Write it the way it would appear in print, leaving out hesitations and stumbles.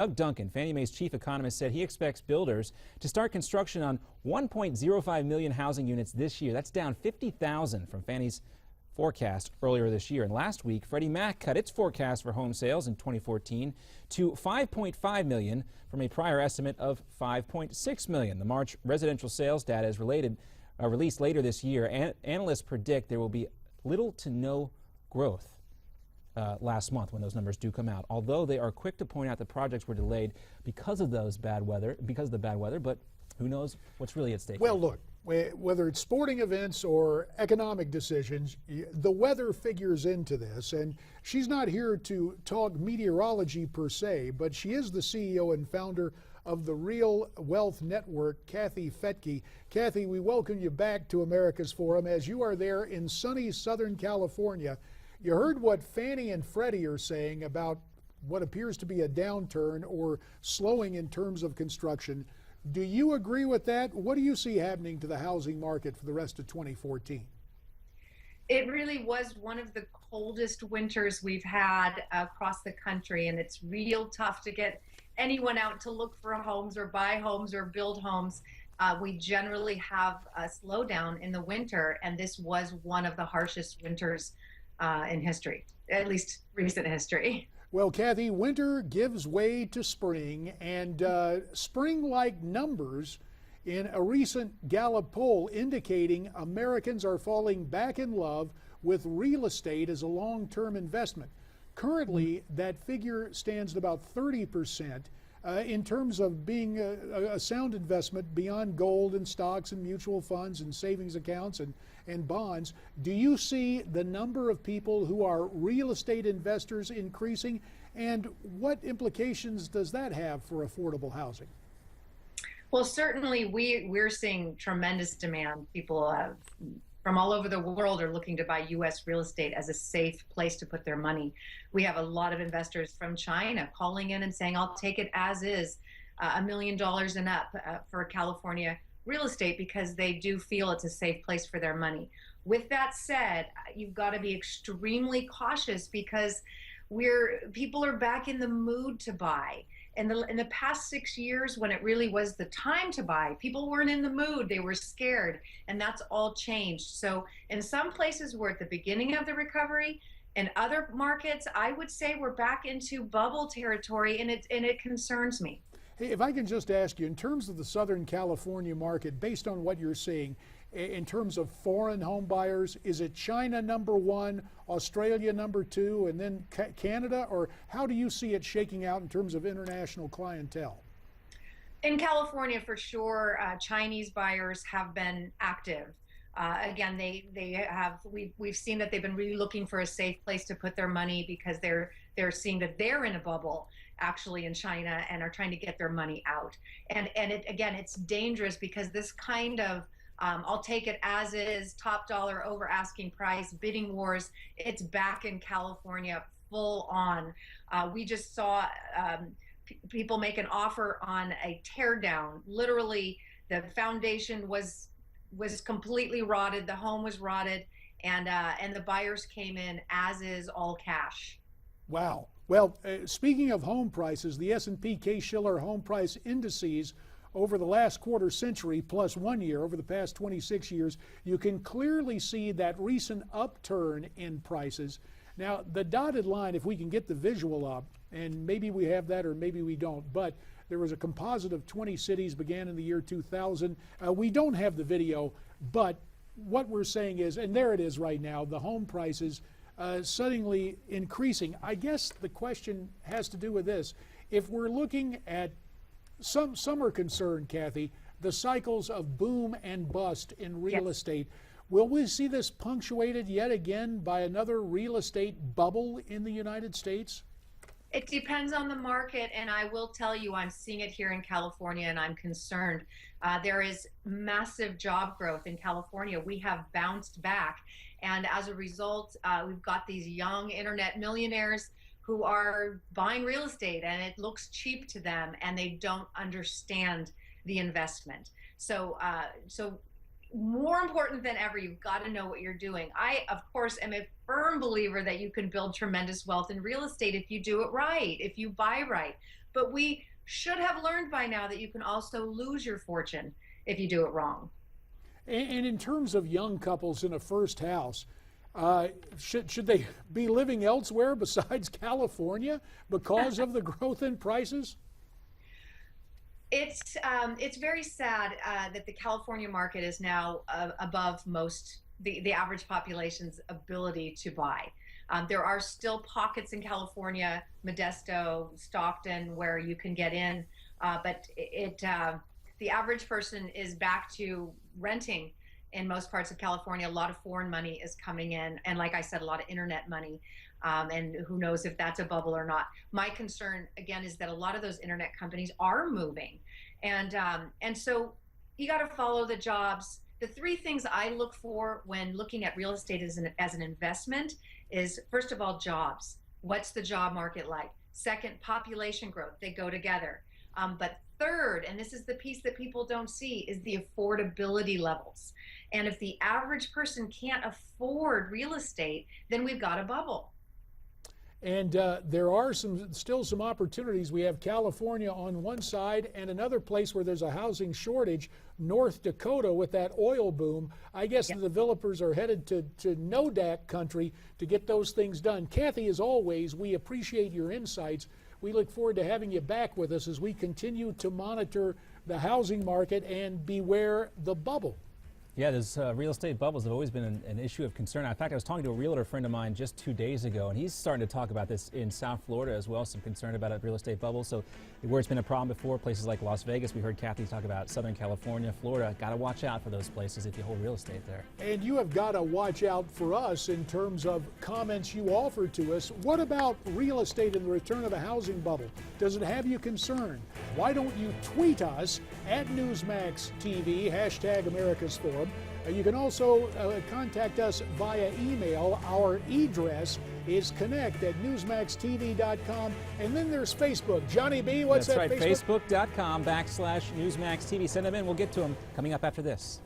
Doug Duncan, Fannie Mae's chief economist, said he expects builders to start construction on 1.05 million housing units this year. That's down 50,000 from Fannie's forecast earlier this year. And last week, Freddie Mac cut its forecast for home sales in 2014 to 5.5 million from a prior estimate of 5.6 million. The March residential sales data is released later this year. Analysts predict there will be little to no growth last month when those numbers do come out, although they are quick to point out that projects were delayed because of the bad weather, but who knows what's really at stake. Well, look, whether it's sporting events or economic decisions, the weather figures into this, and she's not here to talk meteorology per se, but she is the CEO and founder of the Real Wealth Network, Kathy Fettke. Kathy, we welcome you back to America's Forum as you are there in sunny Southern California. You heard what Fannie and Freddie are saying about what appears to be a downturn or slowing in terms of construction. Do you agree with that? What do you see happening to the housing market for the rest of 2014? It really was one of the coldest winters we've had across the country, and it's real tough to get anyone out to look for homes or buy homes or build homes. We generally have a slowdown in the winter, and this was one of the harshest winters in history, at least recent history. Well, Kathy, winter gives way to spring, and spring-like numbers in a recent Gallup poll indicating Americans are falling back in love with real estate as a long-term investment. Currently, that figure stands at about 30% in terms of being a sound investment beyond gold and stocks and mutual funds and savings accounts and bonds. Do you see the number of people who are real estate investors increasing, and what implications does that have for affordable housing? Well, certainly we're seeing tremendous demand. People from all over the world are looking to buy U.S. real estate as a safe place to put their money. We have a lot of investors from China calling in and saying, I'll take it as is, $1 million and up for California real estate, because they do feel it's a safe place for their money. With that said, you've got to be extremely cautious because people are back in the mood to buy. In the past 6 years, when it really was the time to buy, people weren't in the mood, they were scared, and that's all changed. So in some places we're at the beginning of the recovery. In other markets, I would say we're back into bubble territory, and it concerns me. Hey, if I can just ask you, in terms of the Southern California market, based on what you're seeing, in terms of foreign home buyers, is it China number one, Australia number two, and then Canada? Or how do you see it shaking out in terms of international clientele? In California, for sure, Chinese buyers have been active. Again, we've seen that they've been really looking for a safe place to put their money because they're seeing that they're in a bubble actually in China and are trying to get their money out. And it's dangerous because this kind of I'll take it as is, top dollar over asking price, bidding wars, it's back in California full on. We just saw people make an offer on a tear down. Literally, the foundation was completely rotted, the home was rotted, and the buyers came in as is, all cash. Wow. Well, speaking of home prices, the S&P Case-Shiller home price indices over the last quarter century plus 1 year, over the past 26 years, you can clearly see that recent upturn in prices. Now, the dotted line, if we can get the visual up, and maybe we have that or maybe we don't, but there was a composite of 20 cities began in the year 2000. We don't have the video, but what we're saying is, and there it is right now, the home prices suddenly increasing. I guess the question has to do with this. If we're looking at some are concerned, Kathy, the cycles of boom and bust in real estate. Will we see this punctuated yet again by another real estate bubble in the United States? It depends on the market, and I will tell you, I'm seeing it here in California, and I'm concerned. There is massive job growth in California. We have bounced back, and as a result, we've got these young internet millionaires who are buying real estate, and it looks cheap to them, and they don't understand the investment. So more important than ever, you've got to know what you're doing. I, of course, am a firm believer that you can build tremendous wealth in real estate if you do it right, if you buy right. But we should have learned by now that you can also lose your fortune if you do it wrong. And in terms of young couples in a first house, should they be living elsewhere besides California because of the growth in prices? It's very sad that the California market is now above the average population's ability to buy. There are still pockets in California, Modesto, Stockton, where you can get in, but the average person is back to renting in most parts of California. A lot of foreign money is coming in, and like I said, a lot of internet money, and who knows if that's a bubble or not. My concern, again, is that a lot of those internet companies are moving, and so you got to follow the jobs. The three things I look for when looking at real estate as an investment is, first of all, jobs. What's the job market like? Second, population growth. They go together. But third, and this is the piece that people don't see, is the affordability levels. And if the average person can't afford real estate, then we've got a bubble. And there are still some opportunities. We have California on one side and another place where there's a housing shortage, North Dakota, with that oil boom. I guess the developers are headed to NODAC country to get those things done. Kathy, as always, we appreciate your insights. We look forward to having you back with us as we continue to monitor the housing market and beware the bubble. Yeah, those real estate bubbles have always been an issue of concern. In fact, I was talking to a realtor friend of mine just 2 days ago, and he's starting to talk about this in South Florida as well, some concern about a real estate bubble. So where it's been a problem before, places like Las Vegas, we heard Kathy talk about Southern California, Florida. Got to watch out for those places if you hold real estate there. And you have got to watch out for us in terms of comments you offer to us. What about real estate and the return of the housing bubble? Does it have you concerned? Why don't you tweet us at Newsmax TV, hashtag America's Forum. You can also contact us via email. Our address is connect@newsmaxtv.com. And then there's Facebook. Johnny B, what's that? That's right, Facebook.com/NewsmaxTV. Send them in. We'll get to them coming up after this.